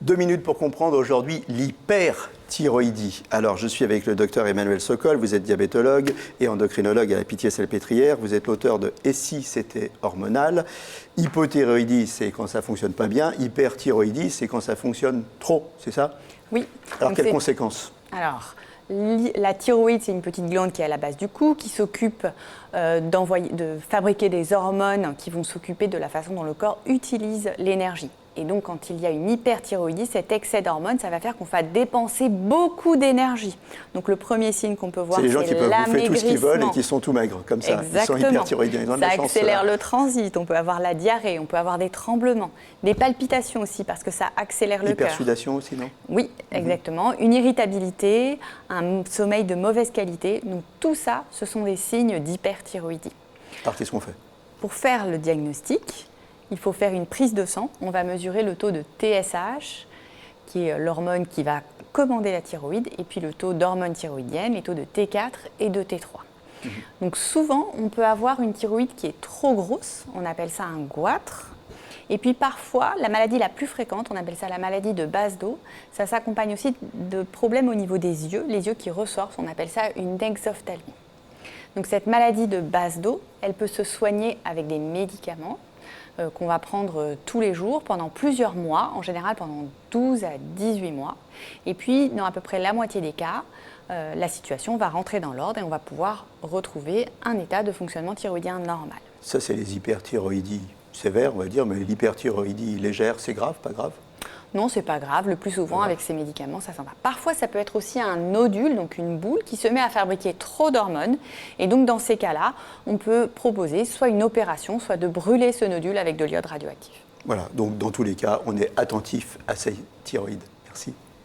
2 minutes pour comprendre aujourd'hui l'hyperthyroïdie. Alors, je suis avec le docteur Emmanuel Sokol, vous êtes diabétologue et endocrinologue à la Pitié-Salpêtrière. Vous êtes l'auteur de « Et si c'était hormonal ?» Hypothyroïdie, c'est quand ça ne fonctionne pas bien. Hyperthyroïdie, c'est quand ça fonctionne trop, c'est ça? Oui. Alors, quelles conséquences? Alors, la thyroïde, c'est une petite glande qui est à la base du cou, qui s'occupe de fabriquer des hormones qui vont s'occuper de la façon dont le corps utilise l'énergie. Et donc, quand il y a une hyperthyroïdie, cet excès d'hormones, ça va faire qu'on va dépenser beaucoup d'énergie. Donc, le premier signe qu'on peut voir, c'est l'amaigrissement. C'est les gens qui peuvent bouffer tout ce qu'ils veulent et qui sont tout maigres, comme ça. Exactement. Ils sont hyperthyroïdiens, ils ont de la chance. Ça accélère le transit, on peut avoir la diarrhée, on peut avoir des tremblements, des palpitations aussi, parce que ça accélère le cœur. Hypersudation aussi, non? Oui, exactement. Une irritabilité, un sommeil de mauvaise qualité. Donc, tout ça, ce sont des signes d'hyperthyroïdie. Alors, qu'est-ce qu'on fait? Pour faire le diagnostic, il faut faire une prise de sang. On va mesurer le taux de TSH, qui est l'hormone qui va commander la thyroïde, et puis le taux d'hormones thyroïdiennes, les taux de T4 et de T3. Donc souvent, on peut avoir une thyroïde qui est trop grosse, on appelle ça un goitre. Et puis parfois, la maladie la plus fréquente, on appelle ça la maladie de Basedow, ça s'accompagne aussi de problèmes au niveau des yeux, les yeux qui ressortent, on appelle ça une exophthalmie. Donc cette maladie de Basedow, elle peut se soigner avec des médicaments, qu'on va prendre tous les jours pendant plusieurs mois, en général pendant 12 à 18 mois. Et puis, dans à peu près la moitié des cas, la situation va rentrer dans l'ordre et on va pouvoir retrouver un état de fonctionnement thyroïdien normal. Ça, c'est les hyperthyroïdies sévères, on va dire, mais l'hyperthyroïdie légère, c'est grave, pas grave? Non, c'est pas grave. Le plus souvent, avec ces médicaments, ça s'en va. Parfois, ça peut être aussi un nodule, donc une boule, qui se met à fabriquer trop d'hormones. Et donc, dans ces cas-là, on peut proposer soit une opération, soit de brûler ce nodule avec de l'iode radioactif. Voilà, donc dans tous les cas, on est attentif à ces thyroïdes. Merci.